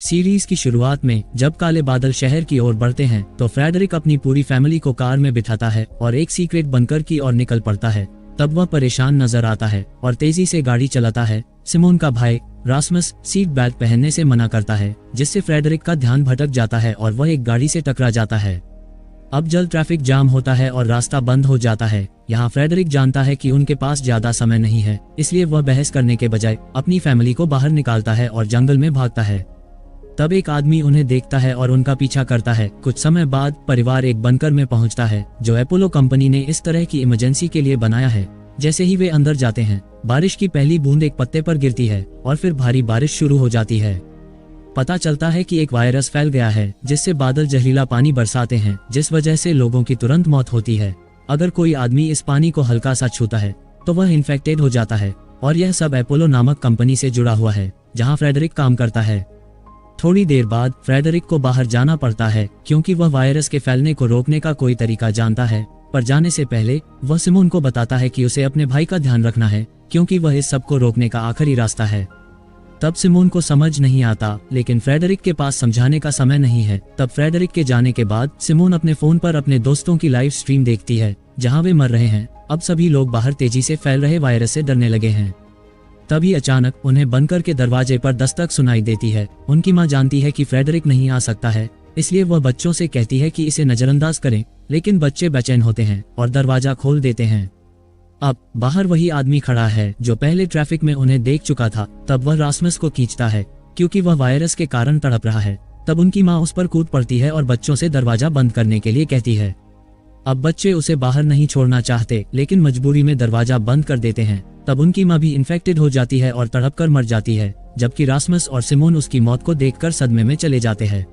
Series की शुरुआत में जब काले बादल शहर की ओर बढ़ते हैं तो फ्रेडरिक अपनी पूरी फैमिली को कार में बिठाता है और एक सीक्रेट बंकर की ओर निकल पड़ता है। तब वह परेशान नजर आता है और तेजी से गाड़ी चलाता है। सिमोन का भाई रास्मस सीट बेल्ट पहनने से मना करता है, जिससे फ्रेडरिक का ध्यान भटक जाता है और वह एक गाड़ी से टकरा जाता है। अब जल्द ट्रैफिक जाम होता है और रास्ता बंद हो जाता है। यहाँ फ्रेडरिक जानता है कि उनके पास ज्यादा समय नहीं है, इसलिए वह बहस करने के बजाय अपनी फैमिली को बाहर निकालता है और जंगल में भागता है। तब एक आदमी उन्हें देखता है और उनका पीछा करता है। कुछ समय बाद परिवार एक बंकर में पहुंचता है जो अपोलो कंपनी ने इस तरह की इमरजेंसी के लिए बनाया है। जैसे ही वे अंदर जाते हैं, बारिश की पहली बूंद एक पत्ते पर गिरती है और फिर भारी बारिश शुरू हो जाती है। पता चलता है कि एक वायरस फैल गया है जिससे बादल जहरीला पानी बरसाते हैं, जिस वजह से लोगों की तुरंत मौत होती है। अगर कोई आदमी इस पानी को हल्का सा छूता है तो वह इन्फेक्टेड हो जाता है और यह सब अपोलो नामक कंपनी से जुड़ा हुआ है जहां फ्रेडरिक काम करता है। थोड़ी देर बाद फ्रेडरिक को बाहर जाना पड़ता है क्योंकि वह वायरस के फैलने को रोकने का कोई तरीका जानता है, पर जाने से पहले वह सिमोन को बताता है कि उसे अपने भाई का ध्यान रखना है क्योंकि वह इस सब को रोकने का आखिरी रास्ता है। तब सिमोन को समझ नहीं आता, लेकिन फ्रेडरिक के पास समझाने का समय नहीं है। तब फ्रेडरिक के जाने के बाद सिमोन अपने फोन पर अपने दोस्तों की लाइव स्ट्रीम देखती है जहां वे मर रहे हैं। अब सभी लोग बाहर तेजी से फैल रहे वायरस से डरने लगे हैं। तभी अचानक उन्हें बंकर के दरवाजे पर दस्तक सुनाई देती है। उनकी मां जानती है कि फ्रेडरिक नहीं आ सकता है, इसलिए वह बच्चों से कहती है कि इसे नजरअंदाज करें, लेकिन बच्चे बेचैन होते हैं और दरवाजा खोल देते हैं। अब बाहर वही आदमी खड़ा है जो पहले ट्रैफिक में उन्हें देख चुका था। तब वह रास्मस को खींचता है क्योंकि वह वायरस के कारण तड़प रहा है। तब उनकी माँ उस पर कूद पड़ती है और बच्चों से दरवाजा बंद करने के लिए कहती है। अब बच्चे उसे बाहर नहीं छोड़ना चाहते, लेकिन मजबूरी में दरवाजा बंद कर देते हैं। तब उनकी माँ भी इन्फेक्टेड हो जाती है और तड़प कर मर जाती है, जबकि रास्मस और सिमोन उसकी मौत को देखकर सदमे में चले जाते हैं।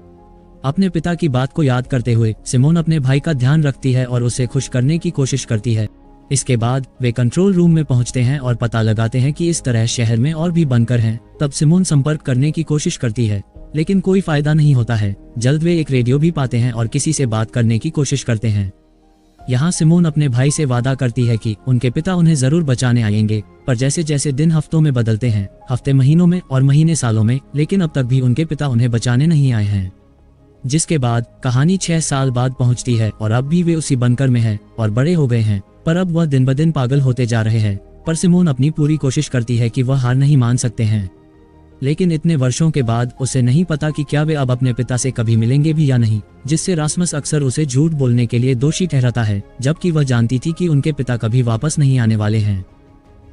अपने पिता की बात को याद करते हुए सिमोन अपने भाई का ध्यान रखती है और उसे खुश करने की कोशिश करती है। इसके बाद वे कंट्रोल रूम में पहुंचते हैं और पता लगाते हैं कि इस तरह शहर में और भी बंकर हैं। तब सिमोन संपर्क करने की कोशिश करती है, लेकिन कोई फायदा नहीं होता है। जल्द वे एक रेडियो भी पाते हैं और किसी से बात करने की कोशिश करते हैं। यहाँ सिमोन अपने भाई से वादा करती है कि उनके पिता उन्हें जरूर बचाने आएंगे, पर जैसे जैसे दिन हफ्तों में बदलते हैं, हफ्ते महीनों में और महीने सालों में, लेकिन अब तक भी उनके पिता उन्हें बचाने नहीं आए हैं। जिसके बाद कहानी 6 साल बाद पहुंचती है और अब भी वे उसी बंकर में हैं और बड़े हो गए हैं, पर अब वह दिन ब दिन पागल होते जा रहे हैं। पर सिमोन अपनी पूरी कोशिश करती है कि वह हार नहीं मान सकते हैं। लेकिन इतने वर्षों के बाद उसे नहीं पता कि क्या वे अब अपने पिता से कभी मिलेंगे भी या नहीं, जिससे रास्मस अक्सर उसे झूठ बोलने के लिए दोषी ठहराता है, जबकि वह जानती थी कि उनके पिता कभी वापस नहीं आने वाले हैं।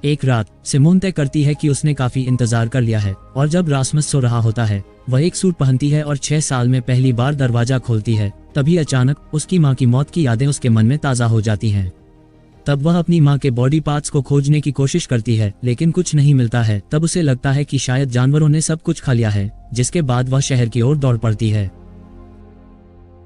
एक रात सिमोन तय करती है कि उसने काफी इंतजार कर लिया है और जब रास्मस सो रहा होता है, वह एक सूट पहनती है और 6 साल में पहली बार दरवाजा खोलती है। तभी अचानक उसकी माँ की मौत की यादें उसके मन में ताज़ा हो जाती हैं। तब वह अपनी माँ के बॉडी पार्ट्स को खोजने की कोशिश करती है, लेकिन कुछ नहीं मिलता है। तब उसे लगता है कि शायद जानवरों ने सब कुछ खा लिया है, जिसके बाद वह शहर की ओर दौड़ पड़ती है।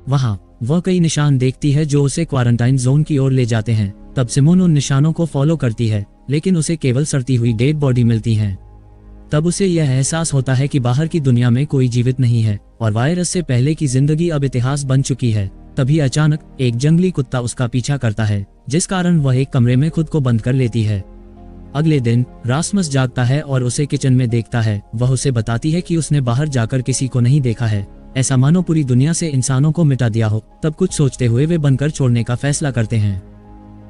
वहाँ वह कई निशान देखती है जो उसे क्वारंटाइन जोन की ओर ले जाते हैं। तब सिमोन उन निशानों को फॉलो करती है, लेकिन उसे केवल सड़ती हुई डेड बॉडी मिलती है। तब उसे यह एहसास होता है कि बाहर की दुनिया में कोई जीवित नहीं है और वायरस से पहले की जिंदगी अब इतिहास बन चुकी है। तभी अचानक एक जंगली कुत्ता उसका पीछा करता है, जिस कारण वह एक कमरे में खुद को बंद कर लेती है। अगले दिन रास्मस जागता है और उसे किचन में देखता है। वह उसे बताती है कि उसने बाहर जाकर किसी को नहीं देखा है, ऐसा मानो पूरी दुनिया से इंसानों को मिटा दिया हो। तब कुछ सोचते हुए वे बंकर छोड़ने का फैसला करते हैं।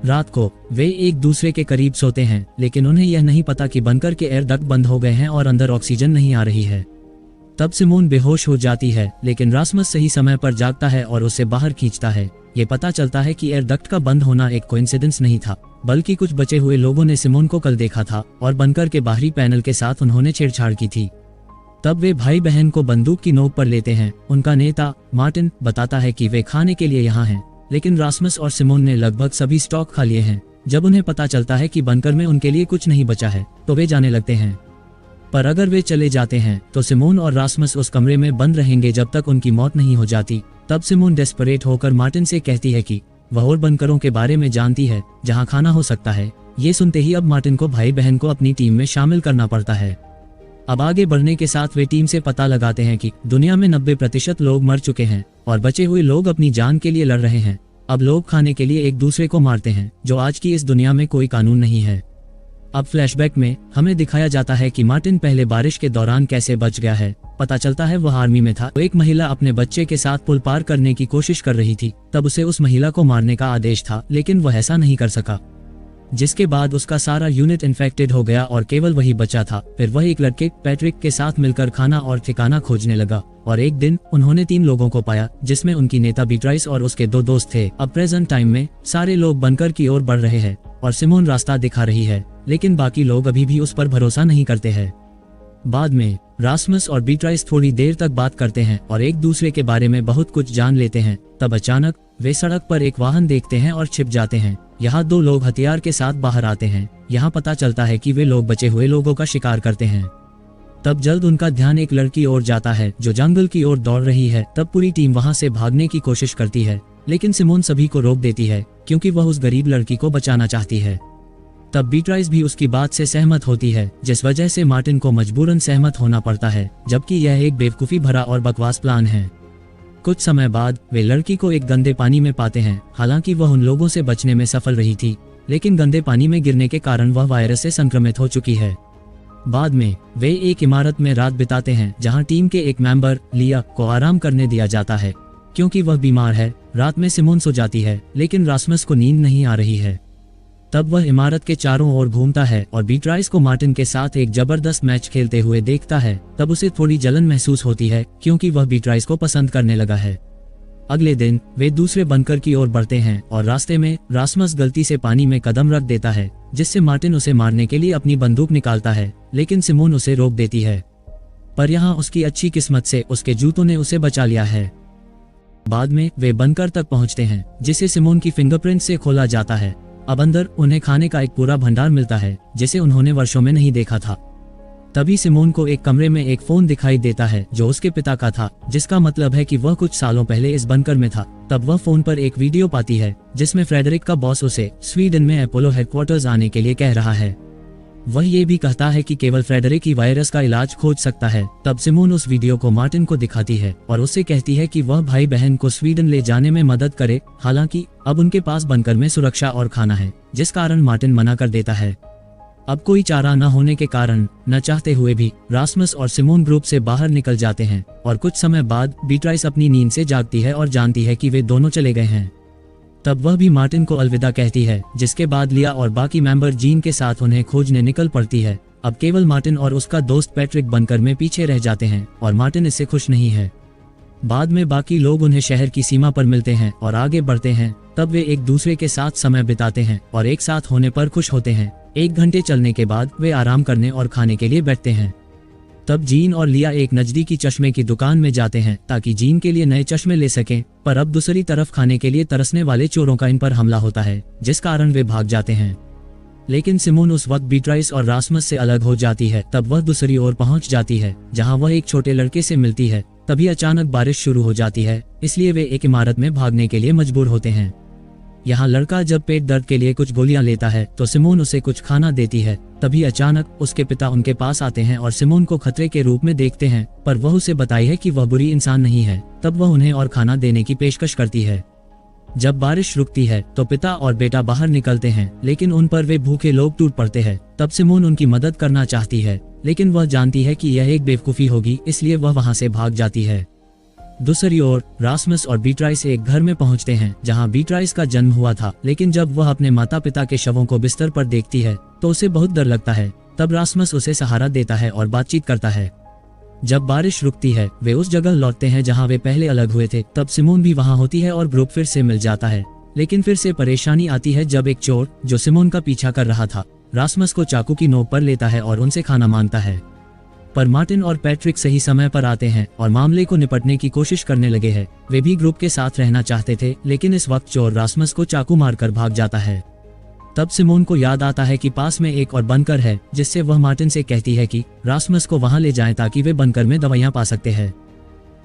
रात को वे एक दूसरे के करीब सोते हैं, लेकिन उन्हें यह नहीं पता कि बंकर के एयर डक्ट बंद हो गए हैं और अंदर ऑक्सीजन नहीं आ रही है। तब सिमोन बेहोश हो जाती है, लेकिन रास्मस सही समय पर जागता है और उसे बाहर खींचता है। ये पता चलता है कि एयर डक्ट का बंद होना एक कोइंसिडेंस नहीं था, बल्कि कुछ बचे हुए लोगों ने सिमोन को कल देखा था और बंकर के बाहरी पैनल के साथ उन्होंने छेड़छाड़ की थी। तब वे भाई बहन को बंदूक की नोक पर लेते हैं। उनका नेता मार्टिन बताता है कि वे खाने के लिए यहाँ हैं, लेकिन रास्मस और सिमोन ने लगभग सभी स्टॉक खा लिए हैं। जब उन्हें पता चलता है कि बंकर में उनके लिए कुछ नहीं बचा है, तो वे जाने लगते हैं। पर अगर वे चले जाते हैं तो सिमोन और रास्मस उस कमरे में बंद रहेंगे जब तक उनकी मौत नहीं हो जाती। तब सिमोन डेस्परेट होकर मार्टिन से कहती है कि वह और बंकरों के बारे में जानती है जहां खाना हो सकता है। ये सुनते ही अब मार्टिन को भाई बहन को अपनी टीम में शामिल करना पड़ता है। अब आगे बढ़ने के साथ वे टीम से पता लगाते हैं कि दुनिया में 90% लोग मर चुके हैं और बचे हुए लोग अपनी जान के लिए लड़ रहे हैं। अब लोग खाने के लिए एक दूसरे को मारते हैं, जो आज की इस दुनिया में कोई कानून नहीं है। अब फ्लैशबैक में हमें दिखाया जाता है कि मार्टिन पहले बारिश के दौरान कैसे बच गया है। पता चलता है वह आर्मी में था। तो एक महिला अपने बच्चे के साथ पुल पार करने की कोशिश कर रही थी, तब उसे उस महिला को मारने का आदेश था, लेकिन वह ऐसा नहीं कर सका, जिसके बाद उसका सारा यूनिट इन्फेक्टेड हो गया और केवल वही बचा था। फिर वह एक लड़के पैट्रिक के साथ मिलकर खाना और ठिकाना खोजने लगा और एक दिन उन्होंने 3 लोगों को पाया, जिसमें उनकी नेता बीट्राइस और उसके 2 दोस्त थे। अब प्रेजेंट टाइम में सारे लोग बंकर की ओर बढ़ रहे हैं और सिमोन रास्ता दिखा रही है, लेकिन बाकी लोग अभी भी उस पर भरोसा नहीं करते हैं। बाद में रास्मस और बीट्राइस थोड़ी देर तक बात करते हैं और एक दूसरे के बारे में बहुत कुछ जान लेते हैं। तब अचानक वे सड़क पर एक वाहन देखते हैं और छिप जाते हैं। यहाँ 2 लोग हथियार के साथ बाहर आते हैं। यहाँ पता चलता है कि वे लोग बचे हुए लोगों का शिकार करते हैं। तब जल्द उनका ध्यान एक लड़की ओर जाता है जो जंगल की ओर दौड़ रही है। तब पूरी टीम वहाँ से भागने की कोशिश करती है, लेकिन सिमोन सभी को रोक देती है क्योंकि वह उस गरीब लड़की को बचाना चाहती है। तब बीट्राइस भी उसकी बात से सहमत होती है, जिस वजह से मार्टिन को मजबूरन सहमत होना पड़ता है, जबकि यह एक बेवकूफ़ी भरा और बकवास प्लान है। कुछ समय बाद वे लड़की को एक गंदे पानी में पाते हैं। हालांकि वह उन लोगों से बचने में सफल रही थी, लेकिन गंदे पानी में गिरने के कारण वह वायरस से संक्रमित हो चुकी है। बाद में वे एक इमारत में रात बिताते हैं जहां टीम के एक मेंबर लिया को आराम करने दिया जाता है क्योंकि वह बीमार है। रात में सिमोन सो जाती है, लेकिन रास्मस को नींद नहीं आ रही है। तब वह इमारत के चारों ओर घूमता है और बीट्राइस को मार्टिन के साथ एक जबरदस्त मैच खेलते हुए देखता है। तब उसे थोड़ी जलन महसूस होती है क्योंकि वह बीट्राइस को पसंद करने लगा है। अगले दिन वे दूसरे बंकर की ओर बढ़ते हैं और रास्ते में रास्मस गलती से पानी में कदम रख देता है, जिससे मार्टिन उसे मारने के लिए अपनी बंदूक निकालता है, लेकिन सिमोन उसे रोक देती है। पर यहाँ उसकी अच्छी किस्मत से उसके जूतों ने उसे बचा लिया है। बाद में वे बंकर तक पहुँचते हैं, जिसे सिमोन की फिंगरप्रिंट से खोला जाता है। अब अंदर उन्हें खाने का एक पूरा भंडार मिलता है, जिसे उन्होंने वर्षों में नहीं देखा था। तभी सिमोन को एक कमरे में एक फोन दिखाई देता है जो उसके पिता का था, जिसका मतलब है कि वह कुछ सालों पहले इस बंकर में था। तब वह फोन पर एक वीडियो पाती है जिसमें फ्रेडरिक का बॉस उसे स्वीडन में अपोलो हेडक्वार्टर्स आने के लिए कह रहा है। वह ये भी कहता है कि केवल फ्रेडरिक ही वायरस का इलाज खोज सकता है। तब सिमोन उस वीडियो को मार्टिन को दिखाती है और उससे कहती है कि वह भाई बहन को स्वीडन ले जाने में मदद करे। हालांकि अब उनके पास बंकर में सुरक्षा और खाना है, जिस कारण मार्टिन मना कर देता है। अब कोई चारा न होने के कारण न चाहते हुए भी रास्मस और सिमोन ग्रुप से बाहर निकल जाते हैं और कुछ समय बाद बीट्राइस अपनी नींद से जागती है और जानती है कि वे दोनों चले गए हैं। तब वह भी मार्टिन को अलविदा कहती है, जिसके बाद लिया और बाकी मेंबर जीन के साथ उन्हें खोजने निकल पड़ती है। अब केवल मार्टिन और उसका दोस्त पैट्रिक बंकर में पीछे रह जाते हैं और मार्टिन इससे खुश नहीं है। बाद में बाकी लोग उन्हें शहर की सीमा पर मिलते हैं और आगे बढ़ते हैं। तब वे एक दूसरे के साथ समय बिताते हैं और एक साथ होने पर खुश होते हैं। 1 घंटे चलने के बाद वे आराम करने और खाने के लिए बैठते हैं। तब जीन और लिया एक नजदीकी चश्मे की दुकान में जाते हैं ताकि जीन के लिए नए चश्मे ले सकें, पर अब दूसरी तरफ खाने के लिए तरसने वाले चोरों का इन पर हमला होता है, जिस कारण वे भाग जाते हैं। लेकिन सिमोन उस वक्त बीट्राइस और रास्मस से अलग हो जाती है। तब वह दूसरी ओर पहुंच जाती है जहां वह एक छोटे लड़के से मिलती है। तभी अचानक बारिश शुरू हो जाती है, इसलिए वे एक इमारत में भागने के लिए मजबूर होते हैं। यहाँ लड़का जब पेट दर्द के लिए कुछ गोलियां लेता है तो सिमोन उसे कुछ खाना देती है। तभी अचानक उसके पिता उनके पास आते हैं और सिमोन को खतरे के रूप में देखते हैं, पर वह उसे बताई है कि वह बुरी इंसान नहीं है। तब वह उन्हें और खाना देने की पेशकश करती है। जब बारिश रुकती है तो पिता और बेटा बाहर निकलते हैं, लेकिन उन पर वे भूखे लोग टूट पड़ते हैं। तब सिमोन उनकी मदद करना चाहती है, लेकिन वह जानती है कि यह एक बेवकूफ़ी होगी, इसलिए वह वहां से भाग जाती है। दूसरी ओर रास्मस और बीट्राइस एक घर में पहुंचते हैं जहां बीट्राइस का जन्म हुआ था, लेकिन जब वह अपने माता पिता के शवों को बिस्तर पर देखती है तो उसे बहुत डर लगता है। तब रास्मस उसे सहारा देता है और बातचीत करता है। जब बारिश रुकती है वे उस जगह लौटते हैं जहां वे पहले अलग हुए थे। तब सिमोन भी वहां होती है और ग्रुप फिर से मिल जाता है, लेकिन फिर से परेशानी आती है जब एक चोर जो सिमोन का पीछा कर रहा था रास्मस को चाकू की नोक पर लेता है और उनसे खाना मांगता है। पर मार्टिन और पैट्रिक सही समय पर आते हैं और मामले को निपटने की कोशिश करने लगे हैं। वे भी ग्रुप के साथ रहना चाहते थे, लेकिन इस वक्त चोर रास्मस को चाकू मारकर भाग जाता है। तब सिमोन को याद आता है कि पास में एक और बंकर है, जिससे वह मार्टिन से कहती है कि रास्मस को वहां ले जाएं ताकि वे बंकर में दवाइयां पा सकते हैं।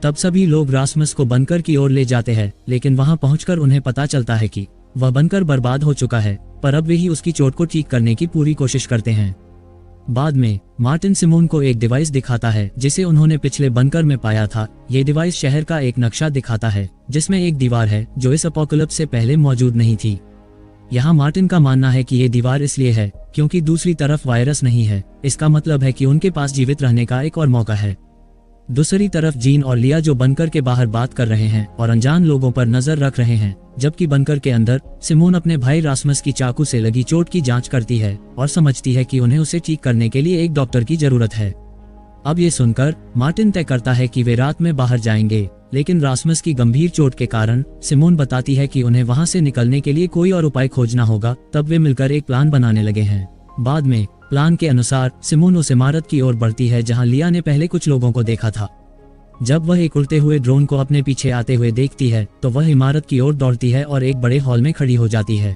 तब सभी लोग रास्मस को बंकर की ओर ले जाते हैं, लेकिन वहां पहुंचकर उन्हें पता चलता है कि वह बंकर बर्बाद हो चुका है। पर अब वे ही उसकी चोट को ठीक करने की पूरी कोशिश करते हैं। बाद में मार्टिन सिमोन को एक डिवाइस दिखाता है जिसे उन्होंने पिछले बंकर में पाया था। ये डिवाइस शहर का एक नक्शा दिखाता है जिसमें एक दीवार है जो इस एपोकलिप्स से पहले मौजूद नहीं थी। यहाँ मार्टिन का मानना है कि ये दीवार इसलिए है क्योंकि दूसरी तरफ वायरस नहीं है। इसका मतलब है कि उनके पास जीवित रहने का एक और मौका है। दूसरी तरफ जीन और लिया जो बंकर के बाहर बात कर रहे हैं और अनजान लोगों पर नजर रख रहे हैं, जबकि बंकर के अंदर सिमोन अपने भाई रास्मस की चाकू से लगी चोट की जांच करती है और समझती है कि उन्हें उसे ठीक करने के लिए एक डॉक्टर की जरूरत है। अब ये सुनकर मार्टिन तय करता है कि वे रात में बाहर जाएंगे, लेकिन रास्मस की गंभीर चोट के कारण सिमोन बताती है कि उन्हें वहां से निकलने के लिए कोई और उपाय खोजना होगा। तब वे मिलकर एक प्लान बनाने लगे हैं। बाद में प्लान के अनुसार सिमोन उस इमारत की ओर बढ़ती है जहां लिया ने पहले कुछ लोगों को देखा था। जब वह एक उड़ते हुए ड्रोन को अपने पीछे आते हुए देखती है तो वह इमारत की ओर दौड़ती है और एक बड़े हॉल में खड़ी हो जाती है।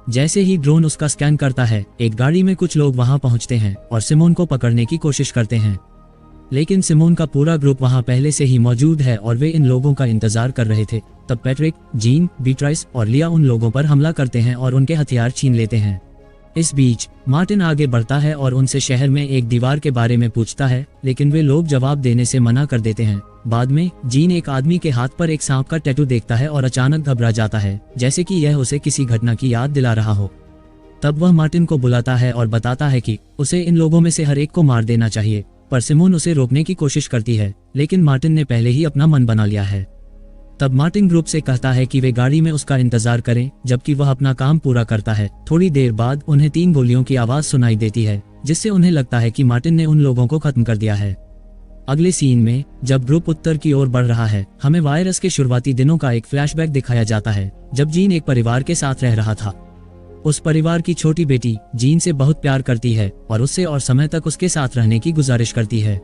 जैसे ही ड्रोन उसका स्कैन करता है, एक गाड़ी में कुछ लोग वहां पहुंचते हैं और सिमोन को पकड़ने की कोशिश करते हैं, लेकिन सिमोन का पूरा ग्रुप वहां पहले से ही मौजूद है और वे इन लोगों का इंतजार कर रहे थे। तब पैट्रिक, जीन, बीट्राइस और लिया उन लोगों पर हमला करते हैं और उनके हथियार छीन लेते हैं। इस बीच मार्टिन आगे बढ़ता है और उनसे शहर में एक दीवार के बारे में पूछता है, लेकिन वे लोग जवाब देने से मना कर देते हैं। बाद में जीन एक आदमी के हाथ पर एक सांप का टैटू देखता है और अचानक घबरा जाता है, जैसे कि यह उसे किसी घटना की याद दिला रहा हो। तब वह मार्टिन को बुलाता है और बताता है कि उसे इन लोगों में से हर एक को मार देना चाहिए, पर सिमोन उसे रोकने की कोशिश करती है, लेकिन मार्टिन ने पहले ही अपना मन बना लिया है। तब मार्टिन ग्रुप से कहता है कि वे गाड़ी में उसका इंतजार करें, जबकि वह अपना काम पूरा करता है। थोड़ी देर बाद उन्हें 3 गोलियों की आवाज सुनाई देती है, जिससे उन्हें लगता है कि मार्टिन ने उन लोगों को खत्म कर दिया है। अगले सीन में जब ग्रुप उत्तर की ओर बढ़ रहा है, हमें वायरस के शुरुआती दिनों का एक फ्लैशबैक दिखाया जाता है, जब जीन एक परिवार के साथ रह रहा था। उस परिवार की छोटी बेटी जीन से बहुत प्यार करती है और उससे और समय तक उसके साथ रहने की गुजारिश करती है।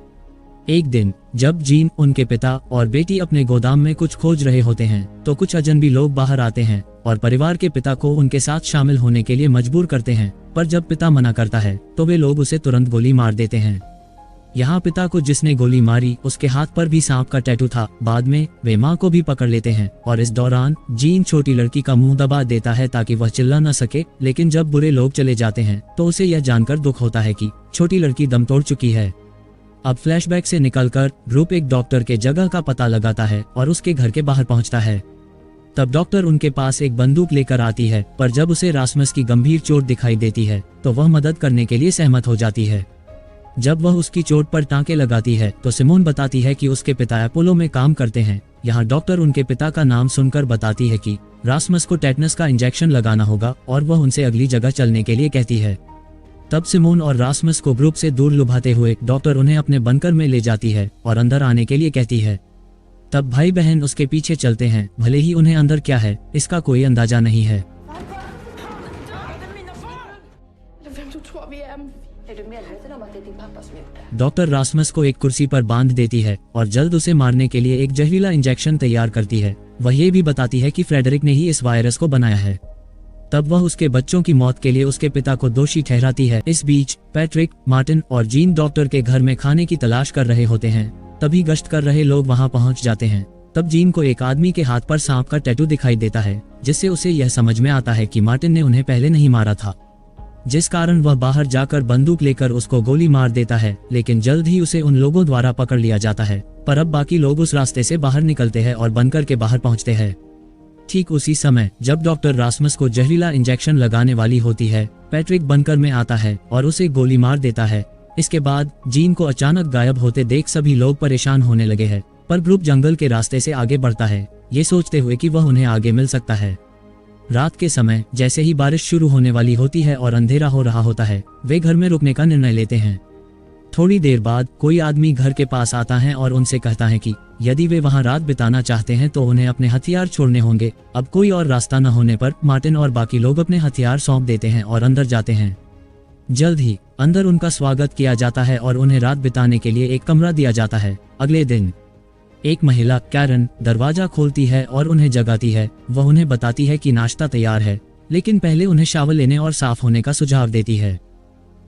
एक दिन जब जीन, उनके पिता और बेटी अपने गोदाम में कुछ खोज रहे होते हैं, तो कुछ अजनबी लोग बाहर आते हैं और परिवार के पिता को उनके साथ शामिल होने के लिए मजबूर करते हैं। पर जब पिता मना करता है तो वे लोग उसे तुरंत गोली मार देते हैं। यहाँ पिता को जिसने गोली मारी उसके हाथ पर भी सांप का टैटू था। बाद में वे माँ को भी पकड़ लेते हैं और इस दौरान जीन छोटी लड़की का मुंह दबा देता है ताकि वह चिल्ला न सके। लेकिन जब बुरे लोग चले जाते हैं तो उसे यह जानकर दुख होता है कि छोटी लड़की दम तोड़ चुकी है। अब फ्लैशबैक से निकलकर ग्रुप एक डॉक्टर के जगह का पता लगाता है और उसके घर के बाहर पहुंचता है। तब डॉक्टर उनके पास एक बंदूक लेकर आती है, पर जब उसे रास्मस की गंभीर चोट दिखाई देती है तो वह मदद करने के लिए सहमत हो जाती है। जब वह उसकी चोट पर टांके लगाती है तो सिमोन बताती है कि उसके पिता अपोलो में काम करते हैं। यहाँ डॉक्टर उनके पिता का नाम सुनकर बताती है कि रास्मस को टेटनस का इंजेक्शन लगाना होगा और वह उनसे अगली जगह चलने के लिए कहती है। तब सिमोन और रास्मस को ग्रुप से दूर लुभाते हुए डॉक्टर उन्हें अपने बंकर में ले जाती है और अंदर आने के लिए कहती है। तब भाई बहन उसके पीछे चलते हैं, भले ही उन्हें अंदर क्या है इसका कोई अंदाजा नहीं है। डॉक्टर रास्मस को एक कुर्सी पर बांध देती है और जल्द उसे मारने के लिए एक जहरीला इंजेक्शन तैयार करती है। वह ये भी बताती है कि फ्रेडरिक ने ही इस वायरस को बनाया है। तब वह उसके बच्चों की मौत के लिए उसके पिता को दोषी ठहराती है। इस बीच पैट्रिक, मार्टिन और जीन डॉक्टर के घर में खाने की तलाश कर रहे होते हैं। तभी गश्त कर रहे लोग वहां पहुंच जाते हैं। तब जीन को एक आदमी के हाथ पर सांप का टैटू दिखाई देता है, जिससे उसे यह समझ में आता है कि मार्टिन ने उन्हें पहले नहीं मारा था, जिस कारण वह बाहर जाकर बंदूक लेकर उसको गोली मार देता है। लेकिन जल्द ही उसे उन लोगों द्वारा पकड़ लिया जाता है। पर अब बाकी लोग उस रास्ते से बाहर निकलते हैं और बंकर के बाहर पहुंचते हैं। ठीक उसी समय जब डॉक्टर रास्मस को जहरीला इंजेक्शन लगाने वाली होती है, पैट्रिक बंकर में आता है और उसे गोली मार देता है। इसके बाद जीन को अचानक गायब होते देख सभी लोग परेशान होने लगे हैं, पर ग्रुप जंगल के रास्ते से आगे बढ़ता है, ये सोचते हुए कि वह उन्हें आगे मिल सकता है। रात के समय जैसे ही बारिश शुरू होने वाली होती है और अंधेरा हो रहा होता है, वे घर में रुकने का निर्णय लेते हैं। थोड़ी देर बाद कोई आदमी घर के पास आता है और उनसे कहता है कि यदि वे वहां रात बिताना चाहते हैं तो उन्हें अपने हथियार छोड़ने होंगे। अब कोई और रास्ता न होने पर मार्टिन और बाकी लोग अपने हथियार सौंप देते हैं और अंदर जाते हैं। जल्द ही अंदर उनका स्वागत किया जाता है और उन्हें रात बिताने के लिए एक कमरा दिया जाता है। अगले दिन एक महिला कैरन दरवाजा खोलती है और उन्हें जगाती है। वह उन्हें बताती है कि नाश्ता तैयार है, लेकिन पहले उन्हें शावर लेने और साफ होने का सुझाव देती है।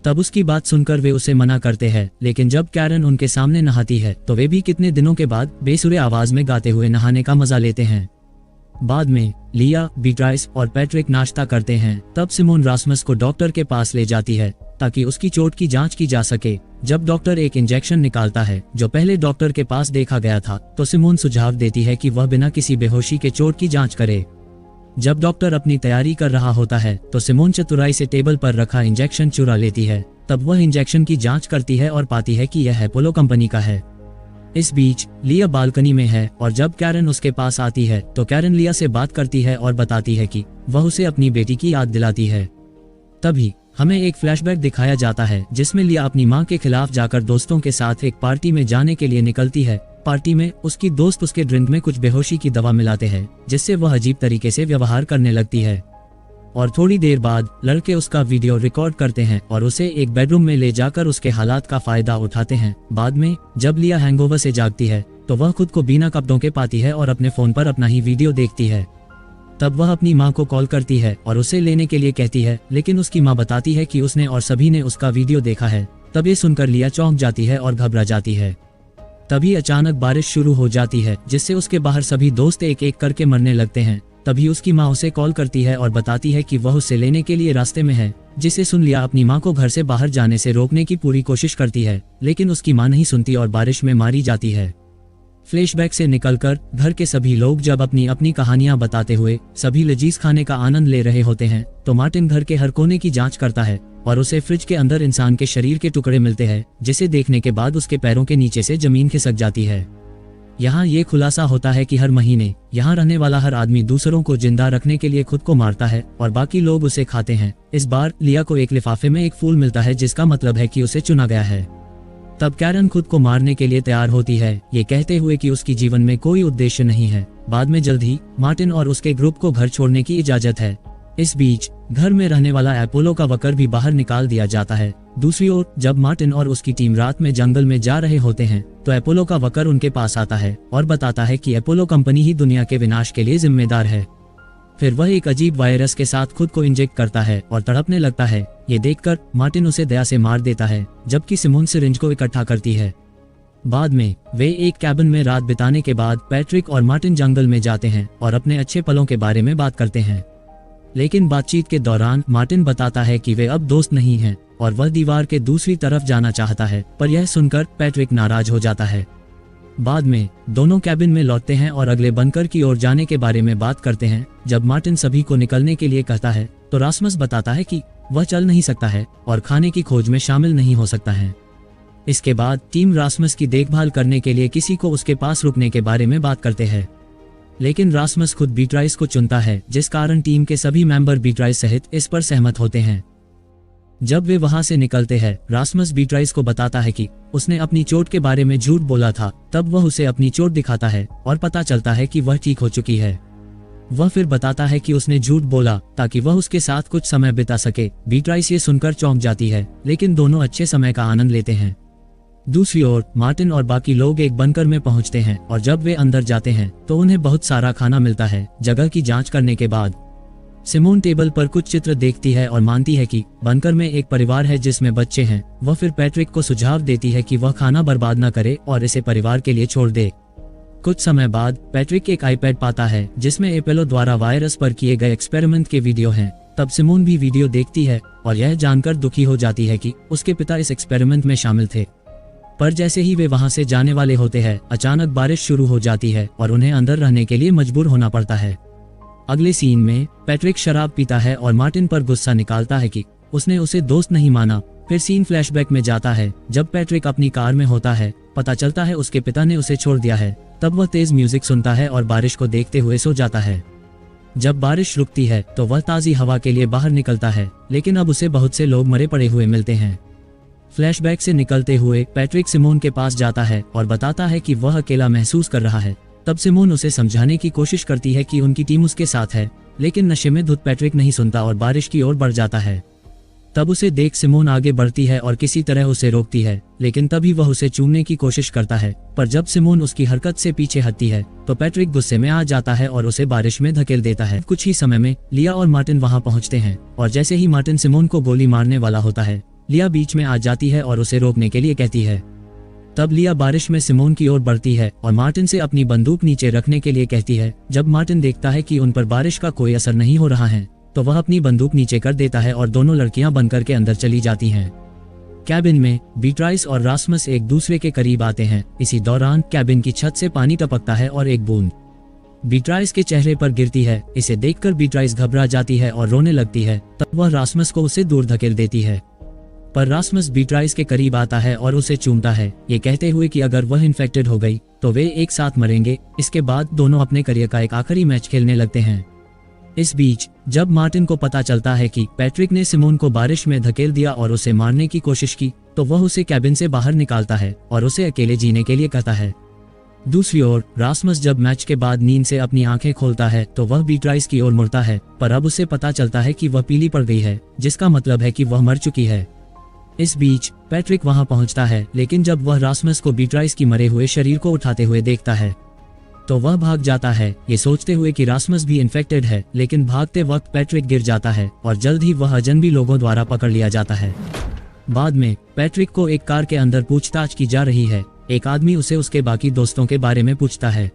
तब उसकी बात सुनकर वे उसे मना करते हैं, लेकिन जब कैरन उनके सामने नहाती है तो वे भी कितने दिनों के बाद बेसुरे आवाज में गाते हुए नहाने का मजा लेते हैं। बाद में लिया, बीट्राइस और पैट्रिक नाश्ता करते हैं। तब सिमोन रास्मस को डॉक्टर के पास ले जाती है ताकि उसकी चोट की जांच की जा सके। जब डॉक्टर एक इंजेक्शन निकालता है जो पहले डॉक्टर के पास देखा गया था, तो सिमोन सुझाव देती है कि वह बिना किसी बेहोशी के चोट की जांच करे। जब डॉक्टर अपनी तैयारी कर रहा होता है तो सिमोन चतुराई से टेबल पर रखा इंजेक्शन चुरा लेती है। तब वह इंजेक्शन की जांच करती है और पाती है कि यह अपोलो कंपनी का है। इस बीच लिया बालकनी में है और जब कैरन उसके पास आती है तो कैरन लिया से बात करती है और बताती है कि वह उसे अपनी बेटी की याद दिलाती है। तभी हमें एक फ्लैशबैक दिखाया जाता है जिसमें लिया अपनी मां के खिलाफ जाकर दोस्तों के साथ एक पार्टी में जाने के लिए निकलती है। पार्टी में उसकी दोस्त उसके ड्रिंक में कुछ बेहोशी की दवा मिलाते हैं जिससे वह अजीब तरीके से व्यवहार करने लगती है। और थोड़ी देर बाद लड़के उसका वीडियो रिकॉर्ड करते हैं और उसे एक बेडरूम में ले जाकर उसके हालात का फायदा उठाते हैं। बाद में जब लिया हैंगओवर से जागती है तो वह खुद को बिना कपड़ों के पाती है और अपने फोन पर अपना ही वीडियो देखती है। तब वह अपनी मां को कॉल करती है और उसे लेने के लिए कहती है, लेकिन उसकी मां बताती है कि उसने और सभी ने उसका वीडियो देखा है। तब ये सुनकर लिया चौंक जाती है और घबरा जाती है। तभी अचानक बारिश शुरू हो जाती है जिससे उसके बाहर सभी दोस्त एक एक करके मरने लगते हैं। तभी उसकी मां उसे कॉल करती है और बताती है कि वह उसे लेने के लिए रास्ते में है, जिसे सुन लिया अपनी मां को घर से बाहर जाने से रोकने की पूरी कोशिश करती है, लेकिन उसकी मां नहीं सुनती और बारिश में मारी जाती है। फ्लैशबैक से निकलकर घर के सभी लोग जब अपनी अपनी कहानियां बताते हुए सभी लजीज खाने का आनंद ले रहे होते हैं तो मार्टिन घर के हर कोने की जांच करता है और उसे फ्रिज के अंदर इंसान के शरीर के टुकड़े मिलते हैं, जिसे देखने के बाद उसके पैरों के नीचे से जमीन खिसक जाती है। यहाँ ये खुलासा होता है कि हर महीने यहाँ रहने वाला हर आदमी दूसरों को जिंदा रखने के लिए खुद को मारता है और बाकी लोग उसे खाते हैं। इस बार लिया को एक लिफाफे में एक फूल मिलता है जिसका मतलब है कि उसे चुना गया है। तब कैरन खुद को मारने के लिए तैयार होती है, ये कहते हुए कि उसकी जीवन में कोई उद्देश्य नहीं है। बाद में जल्द ही मार्टिन और उसके ग्रुप को घर छोड़ने की इजाजत है। इस बीच घर में रहने वाला अपोलो का वकर भी बाहर निकाल दिया जाता है। दूसरी ओर जब मार्टिन और उसकी टीम रात में जंगल में जा रहे होते हैं तो अपोलो का वकर उनके पास आता है और बताता है कि अपोलो कंपनी ही दुनिया के विनाश के लिए जिम्मेदार है। फिर वह एक अजीब वायरस के साथ खुद को इंजेक्ट करता है और तड़पने लगता है। ये देखकर मार्टिन उसे दया से मार देता है, जबकि सिमोन सिरिंज को इकट्ठा करती है। बाद में वे एक कैबिन में रात बिताने के बाद पैट्रिक और मार्टिन जंगल में जाते हैं और अपने अच्छे पलों के बारे में बात करते हैं। लेकिन बातचीत के दौरान मार्टिन बताता है कि वे अब दोस्त नहीं हैं और वह दीवार के दूसरी तरफ जाना चाहता है, पर यह सुनकर पैट्रिक नाराज हो जाता है। बाद में दोनों कैबिन में लौटते हैं और अगले बंकर की ओर जाने के बारे में बात करते हैं। जब मार्टिन सभी को निकलने के लिए कहता है तो रासमस बताता है कि वह चल नहीं सकता है और खाने की खोज में शामिल नहीं हो सकता है। इसके बाद टीम रासमस की देखभाल करने के लिए किसी को उसके पास रुकने के बारे में बात करते हैं, लेकिन रासमस खुद बीट्राइस को चुनता है, जिस कारण टीम के सभी मेंबर बीट्राइस सहित इस पर सहमत होते हैं। जब वे वहां से निकलते हैं रासमस बीट्राइस को बताता है कि उसने अपनी चोट के बारे में झूठ बोला था। तब वह उसे अपनी चोट दिखाता है और पता चलता है कि वह ठीक हो चुकी है। वह फिर बताता है कि उसने झूठ बोला ताकि वह उसके साथ कुछ समय बिता सके। बीट्राइस ये सुनकर चौंक जाती है, लेकिन दोनों अच्छे समय का आनंद लेते हैं। दूसरी ओर मार्टिन और बाकी लोग एक बंकर में पहुंचते हैं और जब वे अंदर जाते हैं तो उन्हें बहुत सारा खाना मिलता है। जगह की जांच करने के बाद सिमोन टेबल पर कुछ चित्र देखती है और मानती है कि बंकर में एक परिवार है जिसमें बच्चे हैं। वह फिर पैट्रिक को सुझाव देती है कि वह खाना बर्बाद न करे और इसे परिवार के लिए छोड़ दे। कुछ समय बाद पैट्रिक एक आईपैड पाता है जिसमें एपोलो द्वारा वायरस पर किए गए एक्सपेरिमेंट के वीडियो हैं। तब सिमोन भी वीडियो देखती है और यह जानकर दुखी हो जाती है कि उसके पिता इस एक्सपेरिमेंट में शामिल थे। पर जैसे ही वे वहां से जाने वाले होते हैं अचानक बारिश शुरू हो जाती है और उन्हें अंदर रहने के लिए मजबूर होना पड़ता है। अगले सीन में पैट्रिक शराब पीता है और मार्टिन पर गुस्सा निकालता है कि उसने उसे दोस्त नहीं माना। फिर सीन फ्लैशबैक में जाता है जब पैट्रिक अपनी कार में होता है। पता चलता है उसके पिता ने उसे छोड़ दिया है। तब वह तेज म्यूजिक सुनता है और बारिश को देखते हुए सो जाता है। जब बारिश रुकती है तो वह ताजी हवा के लिए बाहर निकलता है, लेकिन अब उसे बहुत से लोग मरे पड़े हुए मिलते हैं। फ्लैशबैक से निकलते हुए पैट्रिक सिमोन के पास जाता है और बताता है कि वह अकेला महसूस कर रहा है। तब सिमोन उसे समझाने की कोशिश करती है कि उनकी टीम उसके साथ है, लेकिन नशे में धुत पैट्रिक नहीं सुनता और बारिश की ओर बढ़ जाता है। तब उसे देख सिमोन आगे बढ़ती है और किसी तरह उसे रोकती है, लेकिन तभी वह उसे चूमने की कोशिश करता है। पर जब सिमोन उसकी हरकत से पीछे हटती है तो पैट्रिक गुस्से में आ जाता है और उसे बारिश में धकेल देता है। कुछ ही समय में लिया और मार्टिन वहां पहुंचते हैं और जैसे ही मार्टिन सिमोन को गोली मारने वाला होता है लिया बीच में आ जाती है और उसे रोकने के लिए कहती है। तब लिया बारिश में सिमोन की ओर बढ़ती है और मार्टिन से अपनी बंदूक नीचे रखने के लिए कहती है। जब मार्टिन देखता है कि उन पर बारिश का कोई असर नहीं हो रहा है तो वह अपनी बंदूक नीचे कर देता है और दोनों लड़कियां बंकर के अंदर चली जाती हैं। कैबिन में बीट्राइस और रासमस एक दूसरे के करीब आते हैं। इसी दौरान कैबिन की छत से पानी टपकता है और एक बूंद बीट्राइस के चेहरे पर गिरती है। इसे देखकर बीट्राइस घबरा जाती है और रोने लगती है। तब वह रास्मस को उसे दूर धकेल देती है, पर रास्मस बीट्राइस के करीब आता है और उसे चूमता है, ये कहते हुए कि अगर वह इन्फेक्टेड हो गई तो वे एक साथ मरेंगे। इसके बाद दोनों अपने करियर का एक आखिरी मैच खेलने लगते हैं। इस बीच जब मार्टिन को पता चलता है कि पैट्रिक ने सिमोन को बारिश में धकेल दिया और उसे मारने की कोशिश की, तो वह उसे कैबिन से बाहर निकालता है और उसे अकेले जीने के लिए कहता है। दूसरी ओर रास्मस जब मैच के बाद नींद से अपनी आंखें खोलता है तो वह बीट्राइस की ओर मुड़ता है, पर अब उसे पता चलता है कि वह पीली पड़ गई है, जिसका मतलब है कि वह मर चुकी है। इस बीच पैट्रिक वहां पहुंचता है, लेकिन जब वह रास्मस को बीट्राइस की मरे हुए शरीर को उठाते हुए देखता है तो वह भाग जाता है, ये सोचते हुए कि रास्मस भी इन्फेक्टेड है। लेकिन भागते वक्त पैट्रिक गिर जाता है और जल्द ही वह अजनबी लोगों द्वारा पकड़ लिया जाता है। बाद में पैट्रिक को एक कार के अंदर पूछताछ की जा रही है। एक आदमी उसे उसके बाकी दोस्तों के बारे में पूछता है,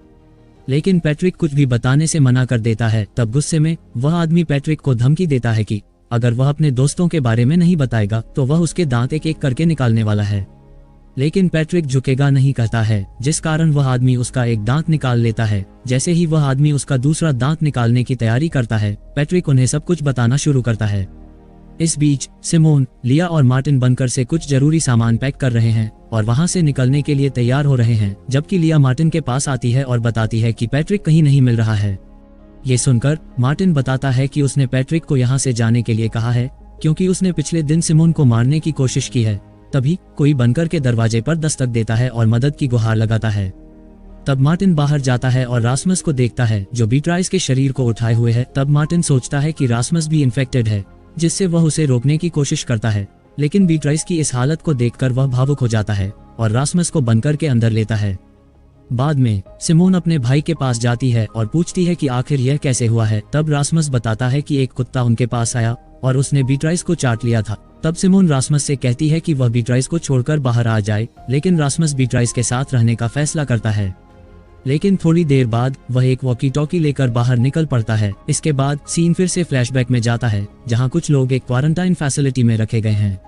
लेकिन पैट्रिक कुछ भी बताने से मना कर देता है। तब गुस्से में वह आदमी पैट्रिक को धमकी देता है कि अगर वह अपने दोस्तों के बारे में नहीं बताएगा तो वह उसके दांत एक एक करके निकालने वाला है। लेकिन पैट्रिक झुकेगा नहीं कहता है, जिस कारण वह आदमी उसका एक दांत निकाल लेता है। जैसे ही वह आदमी उसका दूसरा दांत निकालने की तैयारी करता है, पैट्रिक उन्हें सब कुछ बताना शुरू करता है। इस बीच सिमोन, लिया और मार्टिन बनकर से कुछ जरूरी सामान पैक कर रहे हैं और वहां से निकलने के लिए तैयार हो रहे हैं, जबकि लिया मार्टिन के पास आती है और बताती है कि पैट्रिक कहीं नहीं मिल रहा है। ये सुनकर मार्टिन बताता है कि उसने पैट्रिक को यहाँ से जाने के लिए कहा है, क्योंकि उसने पिछले दिन सिमोन को मारने की कोशिश की है। तभी कोई बनकर के दरवाजे पर दस्तक देता है और मदद की गुहार लगाता है। तब मार्टिन बाहर जाता है और रास्मस को देखता है, जो बीट्राइस के शरीर को उठाए हुए है। तब मार्टिन सोचता है कि रास्मस भी इन्फेक्टेड है, जिससे वह उसे रोकने की कोशिश करता है। लेकिन बीट्राइस की इस हालत को देखकर वह भावुक हो जाता है और रास्मस को बनकर के अंदर लेता है। बाद में सिमोन अपने भाई के पास जाती है और पूछती है कि आखिर यह कैसे हुआ है। तब रास्मस बताता है कि एक कुत्ता उनके पास आया और उसने बीट्राइस को चाट लिया था। तब सिमोन रास्मस से कहती है कि वह बीट्राइस को छोड़कर बाहर आ जाए, लेकिन रास्मस बीट्राइस के साथ रहने का फैसला करता है। लेकिन थोड़ी देर बाद वह एक वॉकी टॉकी लेकर बाहर निकल पड़ता है। इसके बाद सीन फिर से फ्लैशबैक में जाता है, जहां कुछ लोग एक क्वारंटाइन फैसिलिटी में रखे गए हैं।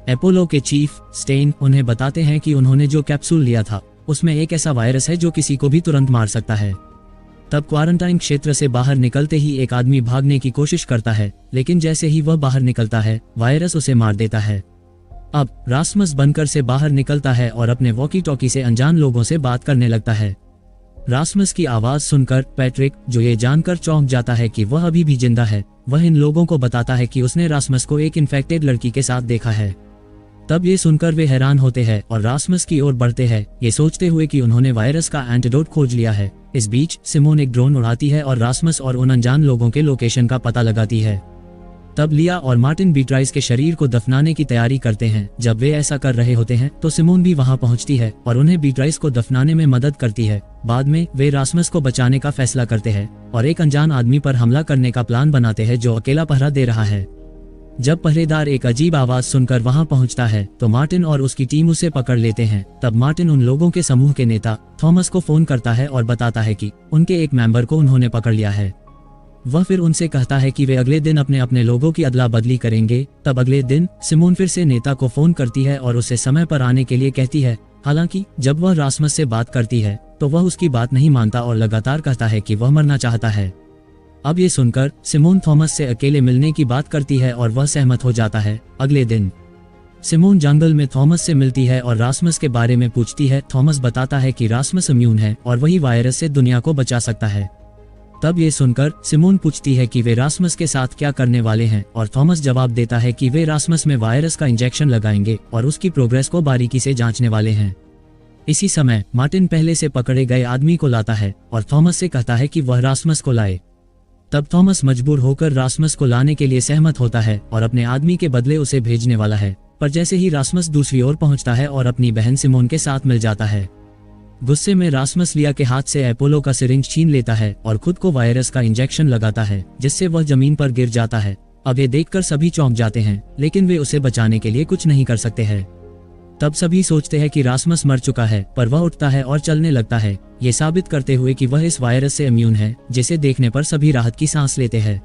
अपोलो के चीफ स्टेन उन्हें बताते हैं कि उन्होंने जो कैप्सूल लिया था उसमें एक ऐसा वायरस है जो किसी को भी तुरंत मार सकता है। तब क्वारंटाइन क्षेत्र से बाहर निकलते ही एक आदमी भागने की कोशिश करता है, लेकिन जैसे ही वह बाहर निकलता है वायरस उसे मार देता है। अब रास्मस बनकर से बाहर निकलता है और अपने वॉकी टॉकी से अनजान लोगों से बात करने लगता है। रास्मस की आवाज सुनकर पैट्रिक, जो ये जानकर चौंक जाता है कि वह अभी भी जिंदा है, वह इन लोगों को बताता है कि उसने रास्मस को एक इन्फेक्टेड लड़की के साथ देखा है। तब ये सुनकर वे हैरान होते हैं और रास्मस की ओर बढ़ते हैं, ये सोचते हुए कि उन्होंने वायरस का एंटीडोट खोज लिया है। इस बीच सिमोन एक ड्रोन उड़ाती है और रास्मस और उन अनजान लोगों के लोकेशन का पता लगाती है। तब लिया और मार्टिन बीट्राइस के शरीर को दफनाने की तैयारी करते हैं। जब वे ऐसा कर रहे होते हैं तो सिमोन भी वहां पहुंचती है और उन्हें बीट्राइस को दफनाने में मदद करती है। बाद में वे रास्मस को बचाने का फैसला करते हैं और एक अनजान आदमी पर हमला करने का प्लान बनाते हैं, जो अकेला पहरा दे रहा है। जब पहरेदार एक अजीब आवाज सुनकर वहां पहुंचता है तो मार्टिन और उसकी टीम उसे पकड़ लेते हैं। तब मार्टिन उन लोगों के समूह के नेता थॉमस को फोन करता है और बताता है कि उनके एक मेंबर को उन्होंने पकड़ लिया है। वह फिर उनसे कहता है कि वे अगले दिन अपने अपने लोगों की अदला बदली करेंगे। तब अगले दिन सिमोन फिर से नेता को फोन करती है और उसे समय पर आने के लिए कहती है। हालांकि जब वह रास्मस से बात करती है तो वह उसकी बात नहीं मानता और लगातार कहता है कि वह मरना चाहता है। अब ये सुनकर सिमोन थॉमस से अकेले मिलने की बात करती है और वह सहमत हो जाता है। अगले दिन सिमोन जंगल में थॉमस से मिलती है और रास्मस के बारे में पूछती है। थॉमस बताता है कि रास्मस इम्यून है और वही वायरस से दुनिया को बचा सकता है। तब ये सुनकर सिमोन पूछती है कि वे रास्मस के साथ क्या करने वाले हैं और थॉमस जवाब देता है कि वे रास्मस में वायरस का इंजेक्शन लगाएंगे और उसकी प्रोग्रेस को बारीकी से जांचने वाले हैं। इसी समय मार्टिन पहले से पकड़े गए आदमी को लाता है और थॉमस से कहता है कि वह रास्मस को लाए। तब थॉमस मजबूर होकर रास्मस को लाने के लिए सहमत होता है और अपने आदमी के बदले उसे भेजने वाला है। पर जैसे ही रास्मस दूसरी ओर पहुंचता है और अपनी बहन सिमोन के साथ मिल जाता है, गुस्से में रास्मस लिया के हाथ से अपोलो का सिरिंज छीन लेता है और खुद को वायरस का इंजेक्शन लगाता है, जिससे वह जमीन पर गिर जाता है। अब ये देखकर सभी चौंक जाते हैं, लेकिन वे उसे बचाने के लिए कुछ नहीं कर सकते हैं। तब सभी सोचते हैं कि रास्मस मर चुका है, पर वह उठता है और चलने लगता है, ये साबित करते हुए कि वह इस वायरस से इम्यून है, जिसे देखने पर सभी राहत की सांस लेते हैं।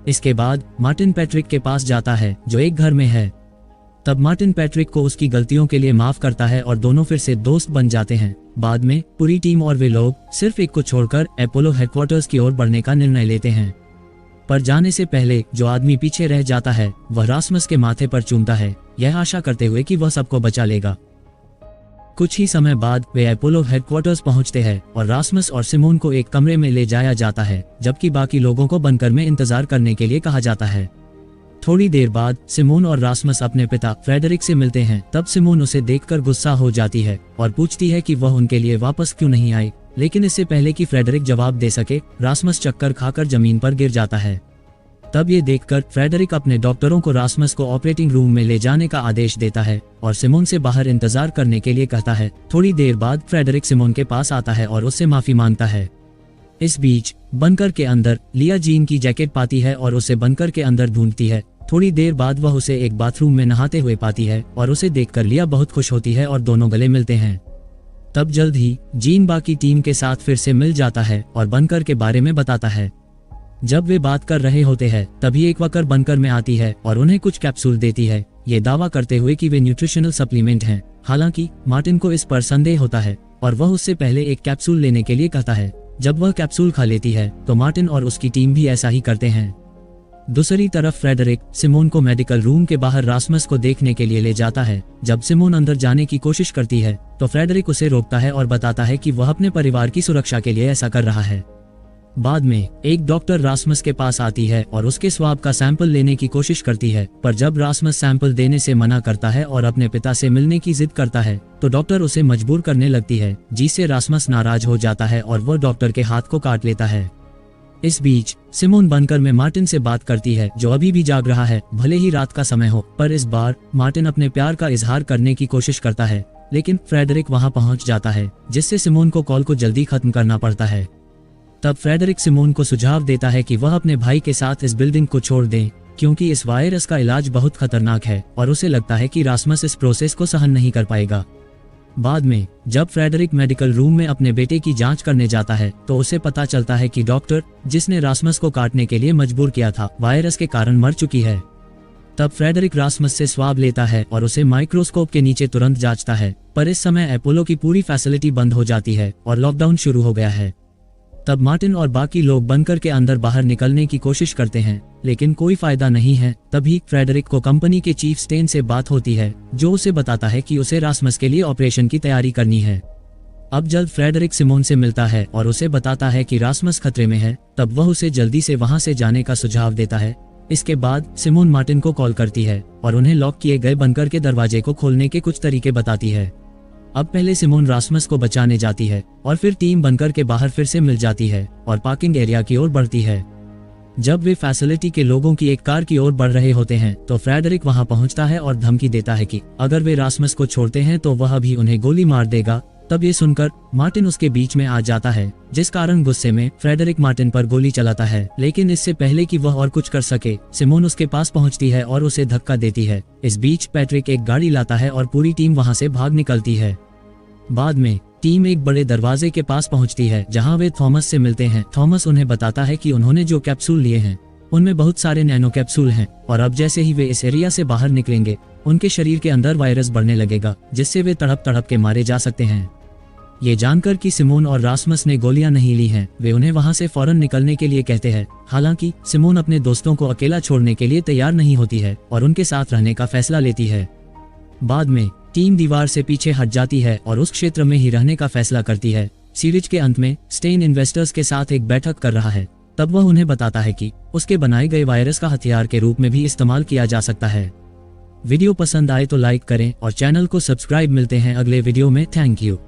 इसके बाद मार्टिन पैट्रिक के पास जाता है, जो एक घर में है। तब मार्टिन पैट्रिक को उसकी गलतियों के लिए माफ करता है और दोनों फिर से दोस्त बन जाते हैं। बाद में पूरी टीम और वे लोग सिर्फ एक को छोड़कर अपोलो हेडक्वार्टर्स की ओर बढ़ने का निर्णय लेते हैं। पर जाने से पहले जो आदमी पीछे रह जाता है वह रासमस के माथे पर चूमता है, यह आशा करते हुए कि वह सबको बचा लेगा। कुछ ही समय बाद वे अपोलो हेडक्वार्टर्स पहुंचते हैं और रासमस और सिमोन को एक कमरे में ले जाया जाता है, जबकि बाकी लोगों को बंकर में इंतजार करने के लिए कहा जाता है। थोड़ी देर बाद सिमोन और रासमस अपने पिता फ्रेडरिक से मिलते हैं। तब सिमोन उसे देखकर गुस्सा हो जाती है और पूछती है कि वह उनके लिए वापस क्यों नहीं आई, लेकिन इससे पहले कि फ्रेडरिक जवाब दे सके, रासमस चक्कर खाकर जमीन पर गिर जाता है। तब ये देखकर फ्रेडरिक अपने डॉक्टरों को रासमस को ऑपरेटिंग रूम में ले जाने का आदेश देता है और सिमोन से बाहर इंतजार करने के लिए कहता है। थोड़ी देर बाद फ्रेडरिक सिमोन के पास आता है और उससे माफी मांगता है। इस बीच बंकर के अंदर लिया जीन की जैकेट पाती है और उसे बंकर के अंदर ढूंढती है। थोड़ी देर बाद वह उसे एक बाथरूम में नहाते हुए पाती है और उसे देखकर लिया बहुत खुश होती है और दोनों गले मिलते हैं। तब जल्द ही जीन बाकी टीम के साथ फिर से मिल जाता है और बंकर के बारे में बताता है। जब वे बात कर रहे होते हैं तभी एक वर्कर बंकर में आती है और उन्हें कुछ कैप्सूल देती है, ये दावा करते हुए कि वे न्यूट्रिशनल सप्लीमेंट हैं। हालांकि मार्टिन को इस पर संदेह होता है और वह उससे पहले एक कैप्सूल लेने के लिए कहता है। जब वह कैप्सूल खा लेती है तो मार्टिन और उसकी टीम भी ऐसा ही करते हैं। दूसरी तरफ फ्रेडरिक सिमोन को मेडिकल रूम के बाहर रासमस को देखने के लिए ले जाता है। जब सिमोन अंदर जाने की कोशिश करती है तो फ्रेडरिक उसे रोकता है और बताता है कि वह अपने परिवार की सुरक्षा के लिए ऐसा कर रहा है। बाद में एक डॉक्टर रासमस के पास आती है और उसके स्वाब का सैंपल लेने की कोशिश करती है, पर जब रासमस सैंपल देने से मना करता है और अपने पिता से मिलने की जिद करता है तो डॉक्टर उसे मजबूर करने लगती है, जिससे रासमस नाराज हो जाता है और वह डॉक्टर के हाथ को काट लेता है। इस बीच सिमोन बंकर में मार्टिन से बात करती है, जो अभी भी जाग रहा है भले ही रात का समय हो। पर इस बार मार्टिन अपने प्यार का इजहार करने की कोशिश करता है, लेकिन फ्रेडरिक वहां पहुंच जाता है, जिससे सिमोन को कॉल को जल्दी खत्म करना पड़ता है। तब फ्रेडरिक सिमोन को सुझाव देता है कि वह अपने भाई के साथ इस बिल्डिंग को छोड़ दें, क्योंकि इस वायरस का इलाज बहुत खतरनाक है और उसे लगता है कि रासमस इस प्रोसेस को सहन नहीं कर पाएगा। बाद में जब फ्रेडरिक मेडिकल रूम में अपने बेटे की जांच करने जाता है तो उसे पता चलता है कि डॉक्टर जिसने रासमस को काटने के लिए मजबूर किया था वायरस के कारण मर चुकी है। तब फ्रेडरिक रासमस से स्वाब लेता है और उसे माइक्रोस्कोप के नीचे तुरंत जांचता है, पर इस समय अपोलो की पूरी फैसिलिटी बंद हो जाती है और लॉकडाउन शुरू हो गया है। तब मार्टिन और बाकी लोग बंकर के अंदर बाहर निकलने की कोशिश करते हैं, लेकिन कोई फायदा नहीं है। तभी फ्रेडरिक को कंपनी के चीफ स्टेन से बात होती है, जो उसे बताता है कि उसे रासमस के लिए ऑपरेशन की तैयारी करनी है। अब जल्द फ्रेडरिक सिमोन से मिलता है और उसे बताता है कि रासमस खतरे में है। तब वह उसे जल्दी से वहां से जाने का सुझाव देता है। इसके बाद सिमोन मार्टिन को कॉल करती है और उन्हें लॉक किए गए बंकर के दरवाजे को खोलने के कुछ तरीके बताती है। अब पहले सिमोन रासमस को बचाने जाती है और फिर टीम बंकर के बाहर फिर से मिल जाती है और पार्किंग एरिया की ओर बढ़ती है। जब वे फैसिलिटी के लोगों की एक कार की ओर बढ़ रहे होते हैं तो फ्रेडरिक वहां पहुंचता है और धमकी देता है कि अगर वे रासमस को छोड़ते हैं तो वह भी उन्हें गोली मार देगा। तब ये सुनकर मार्टिन उसके बीच में आ जाता है, जिस कारण गुस्से में फ्रेडरिक मार्टिन पर गोली चलाता है। लेकिन इससे पहले कि वह और कुछ कर सके, सिमोन उसके पास पहुंचती है और उसे धक्का देती है। इस बीच पैट्रिक एक गाड़ी लाता है और पूरी टीम वहां से भाग निकलती है। बाद में टीम एक बड़े दरवाजे के पास पहुंचती है, जहां वे थॉमस से मिलते हैं। थॉमस उन्हें बताता है कि उन्होंने जो कैप्सूल लिए हैं उनमें बहुत सारे नैनो कैप्सूल हैं और अब जैसे ही वे इस एरिया से बाहर निकलेंगे उनके शरीर के अंदर वायरस बढ़ने लगेगा, जिससे वे तड़प तड़प के मारे जा सकते हैं। ये जानकर कि सिमोन और रासमस ने गोलियां नहीं ली हैं, वे उन्हें वहां से फौरन निकलने के लिए कहते हैं। हालांकि सिमोन अपने दोस्तों को अकेला छोड़ने के लिए तैयार नहीं होती है और उनके साथ रहने का फैसला लेती है। बाद में टीम दीवार से पीछे हट जाती है और उस क्षेत्र में ही रहने का फैसला करती है। सीरीज के अंत में स्टेन इन्वेस्टर्स के साथ एक बैठक कर रहा है। तब वह उन्हें बताता है कि उसके बनाए गए वायरस का हथियार के रूप में भी इस्तेमाल किया जा सकता है। वीडियो पसंद आए तो लाइक करें और चैनल को सब्सक्राइब। मिलते हैं अगले वीडियो में। Thank you.